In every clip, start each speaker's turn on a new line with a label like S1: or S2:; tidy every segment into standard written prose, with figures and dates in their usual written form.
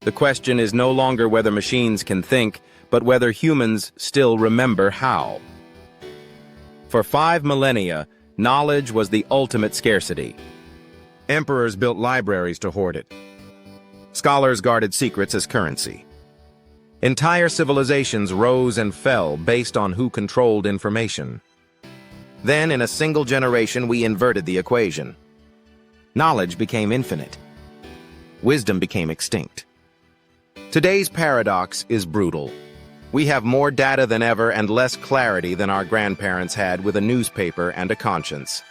S1: The question is no longer whether machines can think, but whether humans still remember how. For 5 millennia, knowledge was the ultimate scarcity. Emperors built libraries to hoard it. Scholars guarded secrets as currency. Entire civilizations rose and fell based on who controlled information. Then, in a single generation, we inverted the equation. Knowledge became infinite. Wisdom became extinct. Today's paradox is brutal. We have more data than ever and less clarity than our grandparents had with a newspaper and a conscience.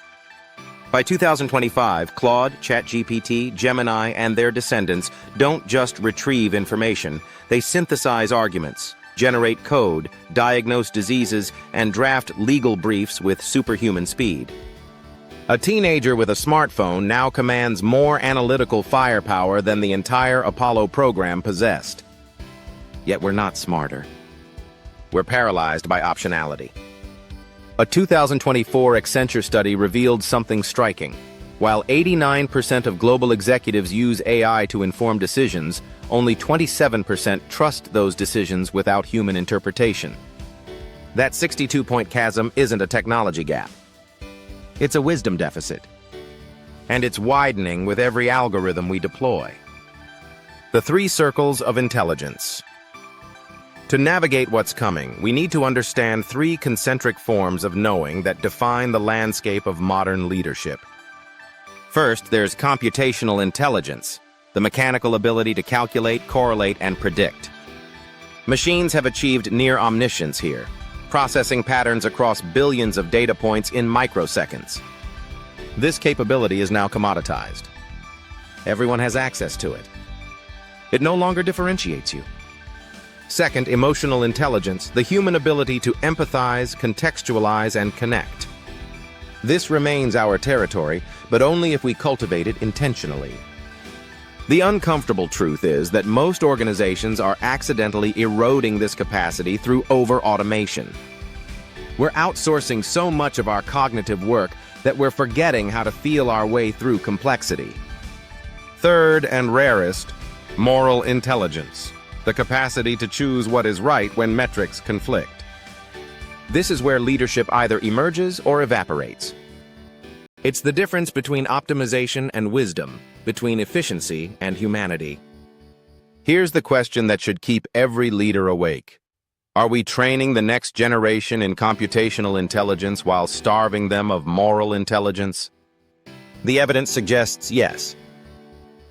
S1: By 2025, Claude, ChatGPT, Gemini, and their descendants don't just retrieve information, they synthesize arguments, generate code, diagnose diseases, and draft legal briefs with superhuman speed. A teenager with a smartphone now commands more analytical firepower than the entire Apollo program possessed. Yet we're not smarter. We're paralyzed by optionality. A 2024 Accenture study revealed something striking. While 89% of global executives use AI to inform decisions, only 27% trust those decisions without human interpretation. That 62-point chasm isn't a technology gap. It's a wisdom deficit. And it's widening with every algorithm we deploy. The 3 circles of intelligence. To navigate what's coming, we need to understand 3 concentric forms of knowing that define the landscape of modern leadership. First, there's computational intelligence, the mechanical ability to calculate, correlate, and predict. Machines have achieved near omniscience here, processing patterns across billions of data points in microseconds. This capability is now commoditized. Everyone has access to it. It no longer differentiates you. Second, emotional intelligence, the human ability to empathize, contextualize, and connect. This remains our territory, but only if we cultivate it intentionally. The uncomfortable truth is that most organizations are accidentally eroding this capacity through over-automation. We're outsourcing so much of our cognitive work that we're forgetting how to feel our way through complexity. Third and rarest, moral intelligence, the capacity to choose what is right when metrics conflict. This is where leadership either emerges or evaporates. It's the difference between optimization and wisdom, between efficiency and humanity. Here's the question that should keep every leader awake. Are we training the next generation in computational intelligence while starving them of moral intelligence? The evidence suggests yes.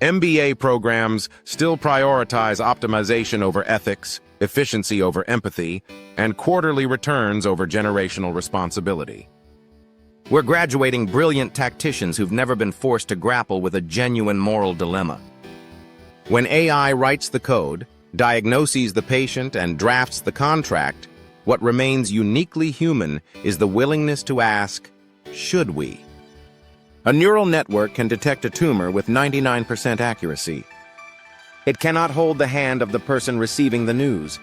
S1: MBA programs still prioritize optimization over ethics, efficiency over empathy, and quarterly returns over generational responsibility. We're graduating brilliant tacticians who've never been forced to grapple with a genuine moral dilemma. When AI writes the code, diagnoses the patient, and drafts the contract, what remains uniquely human is the willingness to ask, should we? A neural network can detect a tumor with 99% accuracy. It cannot hold the hand of the person receiving the news.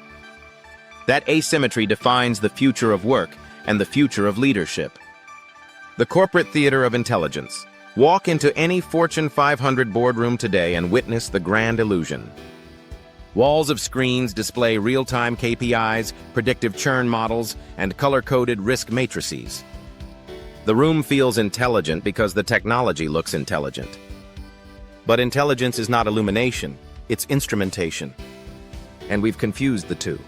S1: That asymmetry defines the future of work and the future of leadership. The corporate theater of intelligence. Walk into any Fortune 500 boardroom today and witness the grand illusion. Walls of screens display real-time KPIs, predictive churn models, and color-coded risk matrices. The room feels intelligent because the technology looks intelligent. But intelligence is not illumination, it's instrumentation. And we've confused the two.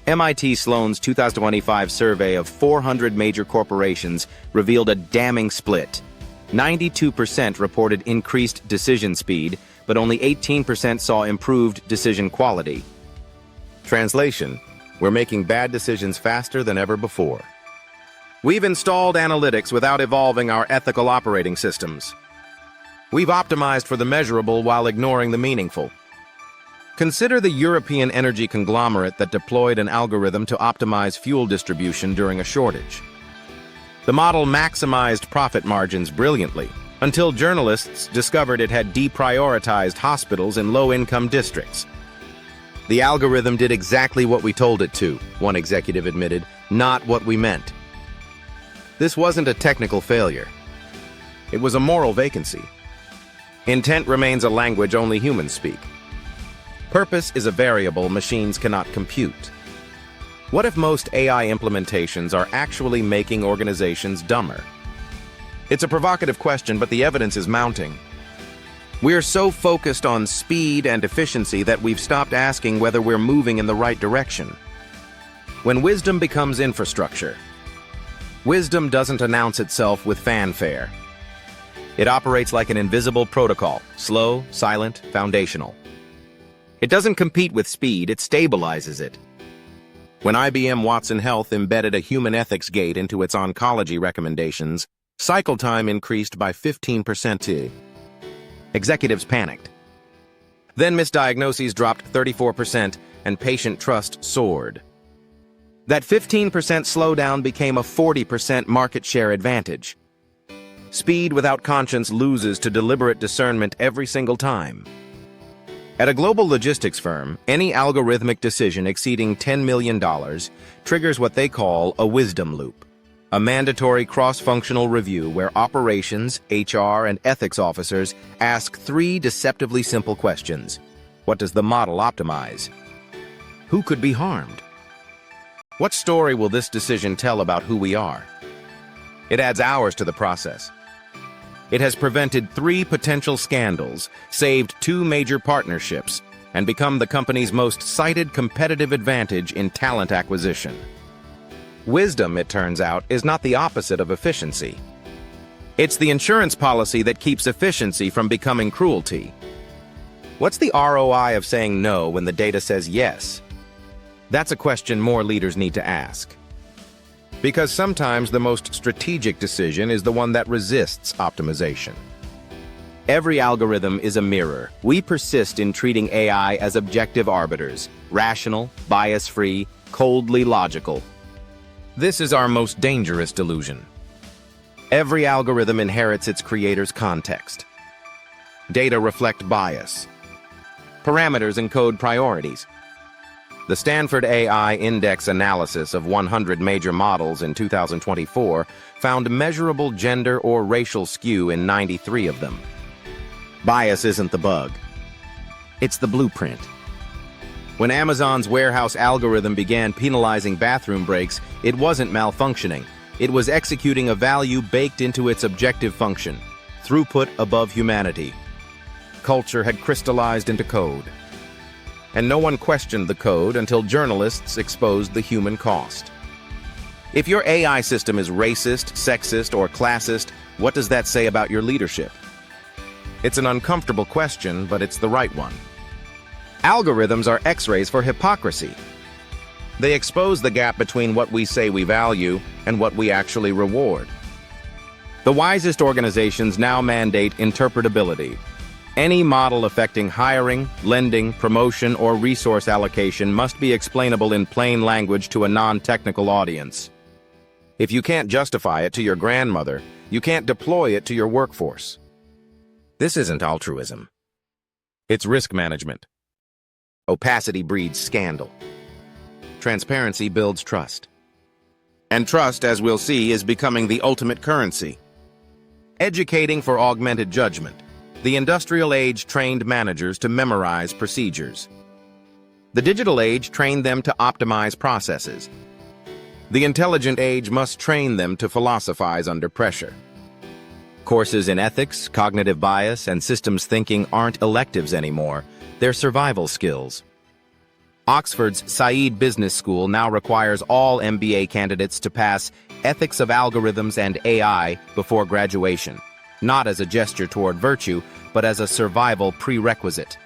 S1: MIT Sloan's 2025 survey of 400 major corporations revealed a damning split. 92% reported increased decision speed, but only 18% saw improved decision quality. Translation: we're making bad decisions faster than ever before. We've installed analytics without evolving our ethical operating systems. We've optimized for the measurable while ignoring the meaningful. Consider the European energy conglomerate that deployed an algorithm to optimize fuel distribution during a shortage. The model maximized profit margins brilliantly, until journalists discovered it had deprioritized hospitals in low-income districts. The algorithm did exactly what we told it to, one executive admitted, not what we meant. This wasn't a technical failure. It was a moral vacancy. Intent remains a language only humans speak. Purpose is a variable machines cannot compute. What if most AI implementations are actually making organizations dumber? It's a provocative question, but the evidence is mounting. We're so focused on speed and efficiency that we've stopped asking whether we're moving in the right direction. When wisdom becomes infrastructure, wisdom doesn't announce itself with fanfare. It operates like an invisible protocol, slow, silent, foundational. It doesn't compete with speed, it stabilizes it. When IBM Watson Health embedded a human ethics gate into its oncology recommendations, cycle time increased by 15%. Executives panicked. Then misdiagnoses dropped 34% and patient trust soared. That 15% slowdown became a 40% market share advantage. Speed without conscience loses to deliberate discernment every single time. At a global logistics firm, any algorithmic decision exceeding $10 million triggers what they call a wisdom loop, a mandatory cross-functional review where operations, HR, and ethics officers ask 3 deceptively simple questions. What does the model optimize? Who could be harmed? What story will this decision tell about who we are? It adds hours to the process. It has prevented 3 potential scandals, saved 2 major partnerships, and become the company's most cited competitive advantage in talent acquisition. Wisdom, it turns out, is not the opposite of efficiency. It's the insurance policy that keeps efficiency from becoming cruelty. What's the ROI of saying no when the data says yes? That's a question more leaders need to ask. Because sometimes the most strategic decision is the one that resists optimization. Every algorithm is a mirror. We persist in treating AI as objective arbiters, rational, bias-free, coldly logical. This is our most dangerous delusion. Every algorithm inherits its creator's context. Data reflect bias. Parameters encode priorities. The Stanford AI Index analysis of 100 major models in 2024 found measurable gender or racial skew in 93 of them. Bias isn't the bug. It's the blueprint. When Amazon's warehouse algorithm began penalizing bathroom breaks, it wasn't malfunctioning. It was executing a value baked into its objective function: throughput above humanity. Culture had crystallized into code. And no one questioned the code until journalists exposed the human cost. If your AI system is racist, sexist, or classist, what does that say about your leadership? It's an uncomfortable question, but it's the right one. Algorithms are X-rays for hypocrisy. They expose the gap between what we say we value and what we actually reward. The wisest organizations now mandate interpretability. Any model affecting hiring, lending, promotion, or resource allocation must be explainable in plain language to a non-technical audience. If you can't justify it to your grandmother, you can't deploy it to your workforce. This isn't altruism. It's risk management. Opacity breeds scandal. Transparency builds trust. And trust, as we'll see, is becoming the ultimate currency. Educating for augmented judgment. The industrial age trained managers to memorize procedures. The digital age trained them to optimize processes. The intelligent age must train them to philosophize under pressure. Courses in ethics, cognitive bias, and systems thinking aren't electives anymore. They're survival skills. Oxford's Said Business School now requires all MBA candidates to pass Ethics of Algorithms and AI before graduation, not as a gesture toward virtue, but as a survival prerequisite.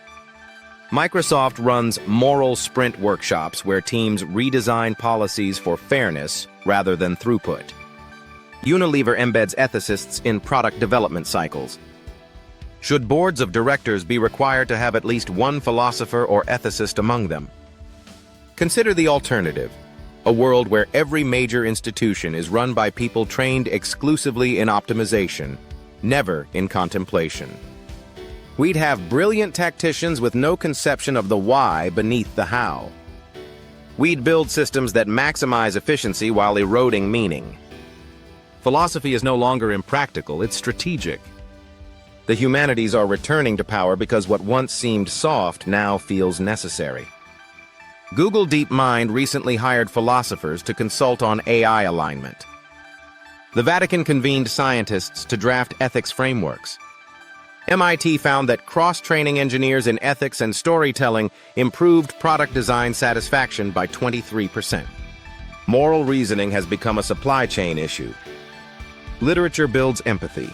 S1: Microsoft runs moral sprint workshops where teams redesign policies for fairness rather than throughput. Unilever embeds ethicists in product development cycles. Should boards of directors be required to have at least one philosopher or ethicist among them? Consider the alternative, a world where every major institution is run by people trained exclusively in optimization, never in contemplation. We'd have brilliant tacticians with no conception of the why beneath the how. We'd build systems that maximize efficiency while eroding meaning. Philosophy is no longer impractical, it's strategic. The humanities are returning to power because what once seemed soft now feels necessary. Google DeepMind recently hired philosophers to consult on AI alignment. The Vatican convened scientists to draft ethics frameworks. MIT found that cross-training engineers in ethics and storytelling improved product design satisfaction by 23%. Moral reasoning has become a supply chain issue. Literature builds empathy.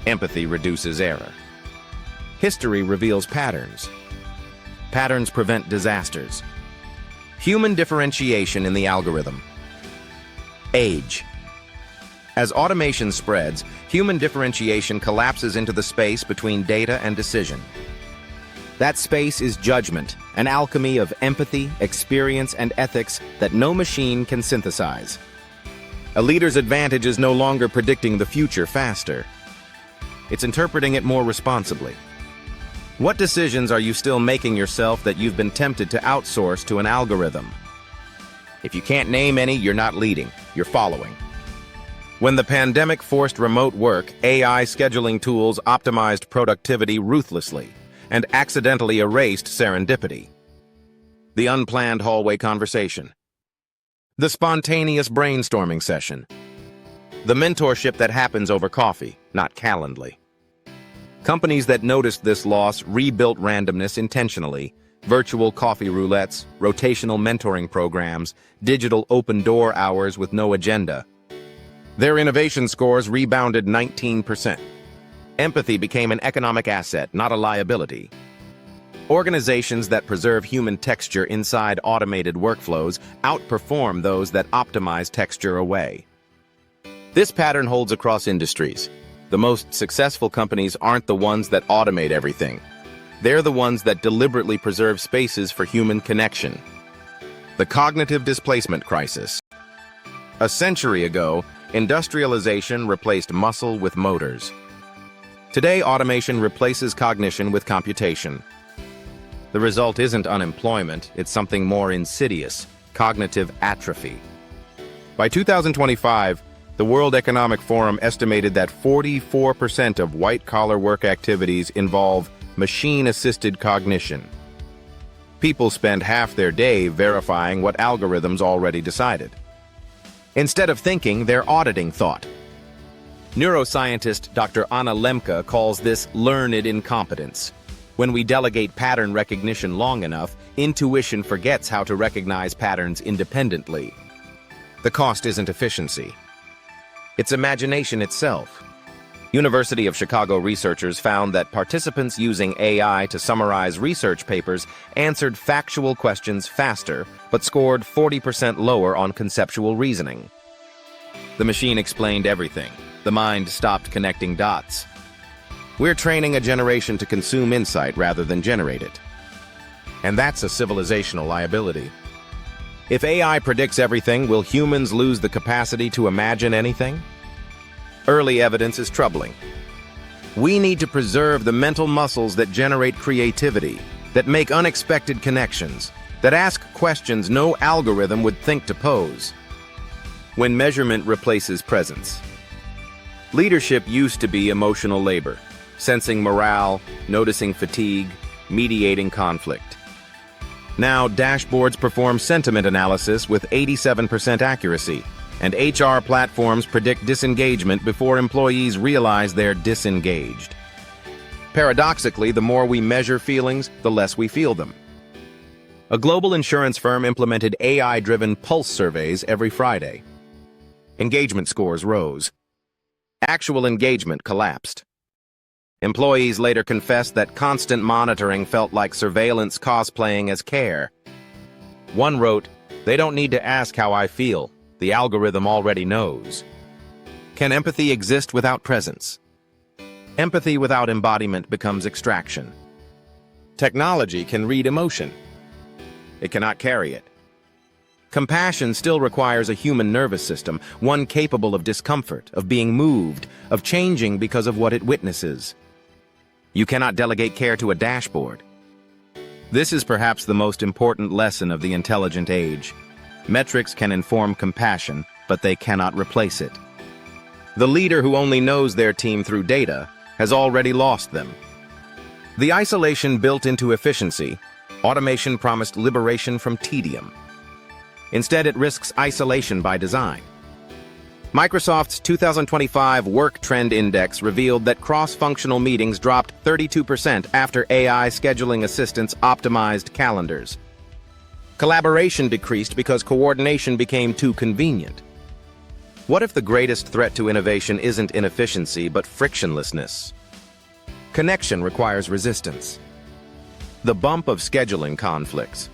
S1: Empathy reduces error. History reveals patterns. Patterns prevent disasters. Human differentiation in the algorithm. Age. As automation spreads, human differentiation collapses into the space between data and decision. That space is judgment, an alchemy of empathy, experience, and ethics that no machine can synthesize. A leader's advantage is no longer predicting the future faster. It's interpreting it more responsibly. What decisions are you still making yourself that you've been tempted to outsource to an algorithm? If you can't name any, you're not leading, you're following. When the pandemic forced remote work, AI scheduling tools optimized productivity ruthlessly and accidentally erased serendipity. The unplanned hallway conversation. The spontaneous brainstorming session. The mentorship that happens over coffee, not Calendly. Companies that noticed this loss rebuilt randomness intentionally. Virtual coffee roulettes, rotational mentoring programs, digital open-door hours with no agenda. Their innovation scores rebounded 19%. Empathy became an economic asset, not a liability. Organizations that preserve human texture inside automated workflows outperform those that optimize texture away. This pattern holds across industries. The most successful companies aren't the ones that automate everything. They're the ones that deliberately preserve spaces for human connection. The cognitive displacement crisis. A century ago, industrialization replaced muscle with motors. Today, automation replaces cognition with computation. The result isn't unemployment, it's something more insidious: cognitive atrophy. By 2025, the World Economic Forum estimated that 44% of white-collar work activities involve machine-assisted cognition. People spend half their day verifying what algorithms already decided. Instead of thinking, they're auditing thought. Neuroscientist Dr. Anna Lemke calls this learned incompetence. When we delegate pattern recognition long enough, intuition forgets how to recognize patterns independently. The cost isn't efficiency. It's imagination itself. University of Chicago researchers found that participants using AI to summarize research papers answered factual questions faster, but scored 40% lower on conceptual reasoning. The machine explained everything. The mind stopped connecting dots. We're training a generation to consume insight rather than generate it. And that's a civilizational liability. If AI predicts everything, will humans lose the capacity to imagine anything? Early evidence is troubling. We need to preserve the mental muscles that generate creativity, that make unexpected connections, that ask questions no algorithm would think to pose. When measurement replaces presence. Leadership used to be emotional labor, sensing morale, noticing fatigue, mediating conflict. Now, dashboards perform sentiment analysis with 87% accuracy, and HR platforms predict disengagement before employees realize they're disengaged. Paradoxically, the more we measure feelings, the less we feel them. A global insurance firm implemented AI-driven pulse surveys every Friday. Engagement scores rose. Actual engagement collapsed. Employees later confessed that constant monitoring felt like surveillance cosplaying as care. One wrote, "They don't need to ask how I feel. The algorithm already knows." Can empathy exist without presence? Empathy without embodiment becomes extraction. Technology can read emotion. It cannot carry it. Compassion still requires a human nervous system, one capable of discomfort, of being moved, of changing because of what it witnesses. You cannot delegate care to a dashboard. This is perhaps the most important lesson of the intelligent age. Metrics can inform compassion, but they cannot replace it. The leader who only knows their team through data has already lost them. The isolation built into efficiency, automation promised liberation from tedium. Instead, it risks isolation by design. Microsoft's 2025 Work Trend Index revealed that cross-functional meetings dropped 32% after AI scheduling assistants optimized calendars. Collaboration decreased because coordination became too convenient. What if the greatest threat to innovation isn't inefficiency, but frictionlessness? Connection requires resistance. The bump of scheduling conflicts.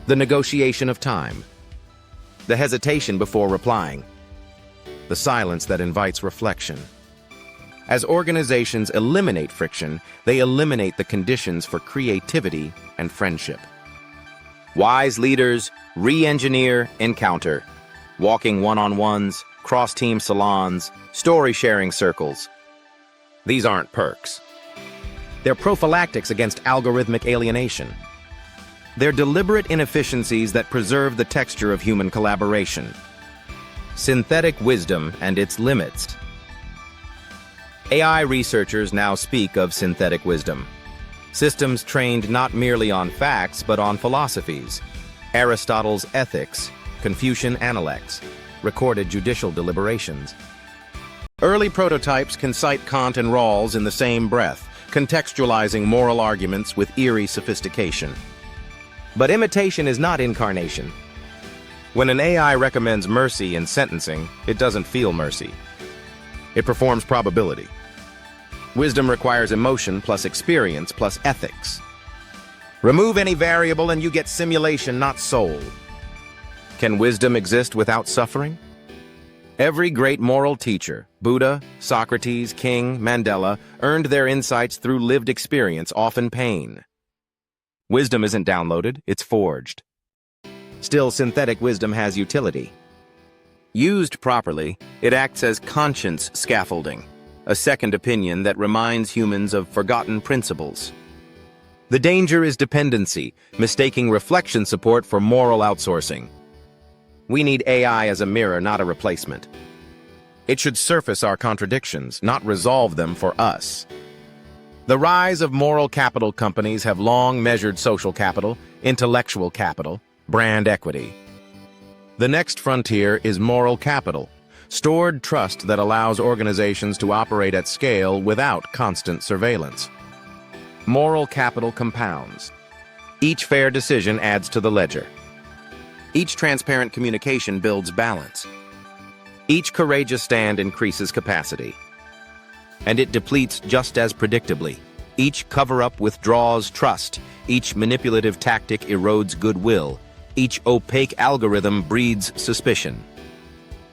S1: The negotiation of time. The hesitation before replying. The silence that invites reflection. As organizations eliminate friction, they eliminate the conditions for creativity and friendship. Wise leaders re-engineer encounter, walking one-on-ones, cross-team salons, story-sharing circles. These aren't perks. They're prophylactics against algorithmic alienation. They're deliberate inefficiencies that preserve the texture of human collaboration. Synthetic wisdom and its limits. AI researchers now speak of synthetic wisdom. Systems trained not merely on facts, but on philosophies. Aristotle's ethics, Confucian analects, recorded judicial deliberations. Early prototypes can cite Kant and Rawls in the same breath, contextualizing moral arguments with eerie sophistication. But imitation is not incarnation. When an AI recommends mercy in sentencing, it doesn't feel mercy. It performs probability. Wisdom requires emotion plus experience plus ethics. Remove any variable and you get simulation, not soul. Can wisdom exist without suffering? Every great moral teacher, Buddha, Socrates, King, Mandela, earned their insights through lived experience, often pain. Wisdom isn't downloaded, it's forged. Still, synthetic wisdom has utility. Used properly, it acts as conscience scaffolding, a second opinion that reminds humans of forgotten principles. The danger is dependency, mistaking reflection support for moral outsourcing. We need AI as a mirror, not a replacement. It should surface our contradictions, not resolve them for us. The rise of moral capital companies have long measured social capital, intellectual capital, brand equity. The next frontier is moral capital, stored trust that allows organizations to operate at scale without constant surveillance. Moral capital compounds. Each fair decision adds to the ledger. Each transparent communication builds balance. Each courageous stand increases capacity. And it depletes just as predictably. Each cover-up withdraws trust. Each manipulative tactic erodes goodwill. Each opaque algorithm breeds suspicion.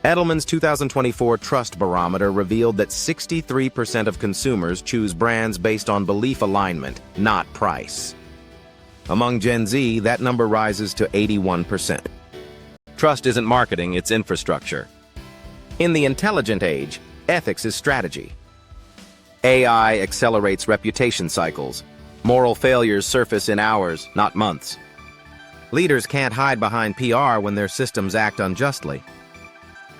S1: Edelman's 2024 Trust Barometer revealed that 63% of consumers choose brands based on belief alignment, not price. Among Gen Z, that number rises to 81%. Trust isn't marketing, it's infrastructure. In the intelligent age, ethics is strategy. AI accelerates reputation cycles. Moral failures surface in hours, not months. Leaders can't hide behind PR when their systems act unjustly.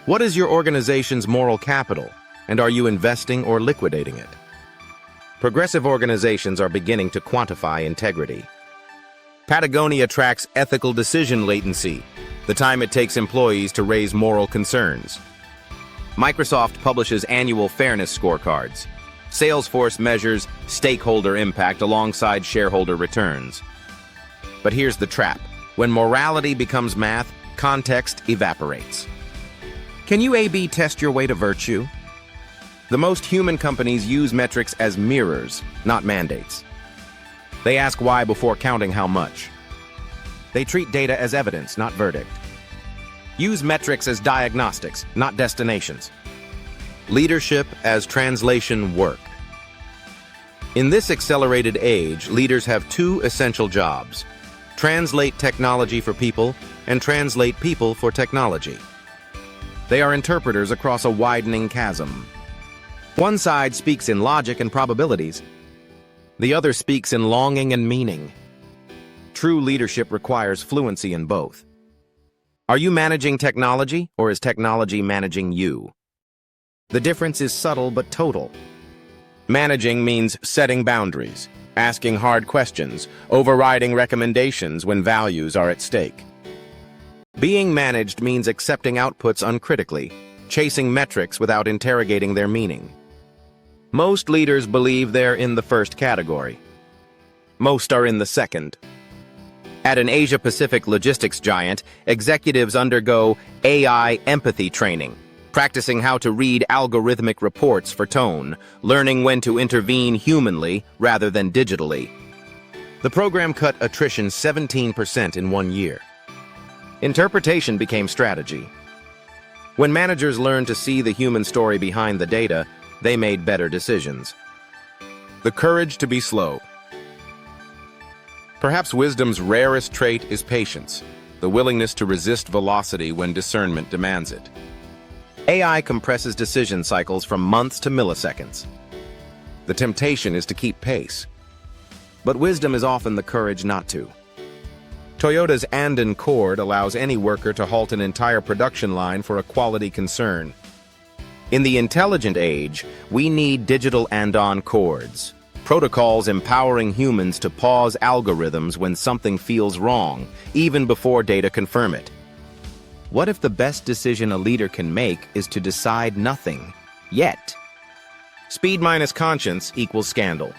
S1: What is your organization's moral capital, and are you investing or liquidating it? Progressive organizations are beginning to quantify integrity. Patagonia tracks ethical decision latency, the time it takes employees to raise moral concerns. Microsoft publishes annual fairness scorecards. Salesforce measures stakeholder impact alongside shareholder returns. But here's the trap. When morality becomes math, context evaporates. Can you A/B test your way to virtue? The most human companies use metrics as mirrors, not mandates. They ask why before counting how much. They treat data as evidence, not verdict. Use metrics as diagnostics, not destinations. Leadership as translation work. In this accelerated age, leaders have two essential jobs: translate technology for people and translate people for technology. They are interpreters across a widening chasm. One side speaks in logic and probabilities. The other speaks in longing and meaning. True leadership requires fluency in both. Are you managing technology, or is technology managing you? The difference is subtle but total. Managing means setting boundaries, asking hard questions, overriding recommendations when values are at stake. Being managed means accepting outputs uncritically, chasing metrics without interrogating their meaning. Most leaders believe they're in the first category. Most are in the second. At an Asia-Pacific logistics giant, executives undergo AI empathy training, practicing how to read algorithmic reports for tone, learning when to intervene humanly rather than digitally. The program cut attrition 17% in 1 year. Interpretation became strategy. When managers learned to see the human story behind the data, they made better decisions. The courage to be slow. Perhaps wisdom's rarest trait is patience, the willingness to resist velocity when discernment demands it. AI compresses decision cycles from months to milliseconds. The temptation is to keep pace. But wisdom is often the courage not to. Toyota's Andon Cord allows any worker to halt an entire production line for a quality concern. In the intelligent age, we need digital Andon cords, protocols empowering humans to pause algorithms when something feels wrong, even before data confirm it. What if the best decision a leader can make is to decide nothing, yet? Speed minus conscience equals scandal.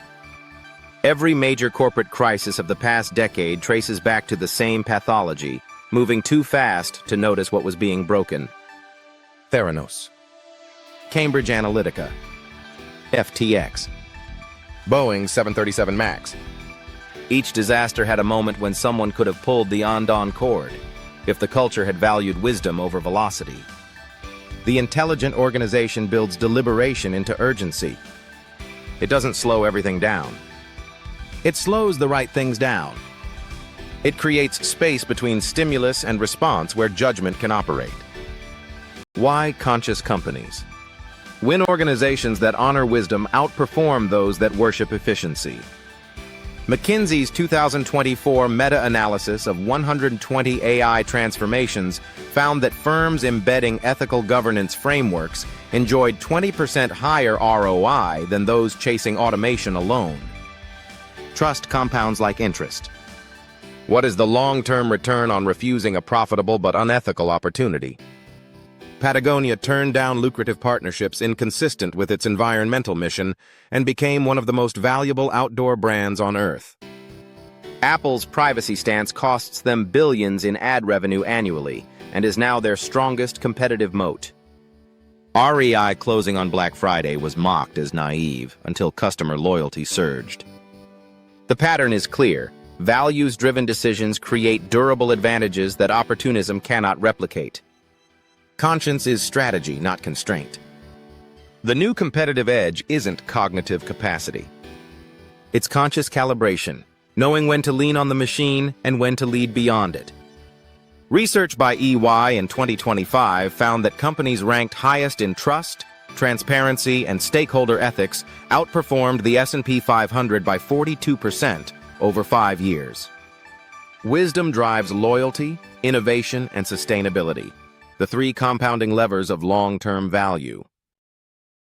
S1: Every major corporate crisis of the past decade traces back to the same pathology, moving too fast to notice what was being broken. Theranos, Cambridge Analytica, FTX, Boeing 737 MAX. Each disaster had a moment when someone could have pulled the Andon cord, if the culture had valued wisdom over velocity. The intelligent organization builds deliberation into urgency. It doesn't slow everything down. It slows the right things down. It creates space between stimulus and response where judgment can operate. Why conscious companies? When organizations that honor wisdom outperform those that worship efficiency. McKinsey's 2024 meta-analysis of 120 AI transformations found that firms embedding ethical governance frameworks enjoyed 20% higher ROI than those chasing automation alone. Trust compounds like interest. What is the long-term return on refusing a profitable but unethical opportunity? Patagonia turned down lucrative partnerships inconsistent with its environmental mission and became one of the most valuable outdoor brands on Earth. Apple's privacy stance costs them billions in ad revenue annually and is now their strongest competitive moat. REI closing on Black Friday was mocked as naive until customer loyalty surged. The pattern is clear. Values-driven decisions create durable advantages that opportunism cannot replicate. Conscience is strategy, not constraint. The new competitive edge isn't cognitive capacity. It's conscious calibration, knowing when to lean on the machine and when to lead beyond it. Research by EY in 2025 found that companies ranked highest in trust, transparency, and stakeholder ethics outperformed the S&P 500 by 42% over 5 years. Wisdom drives loyalty, innovation, and sustainability, the three compounding levers of long-term value.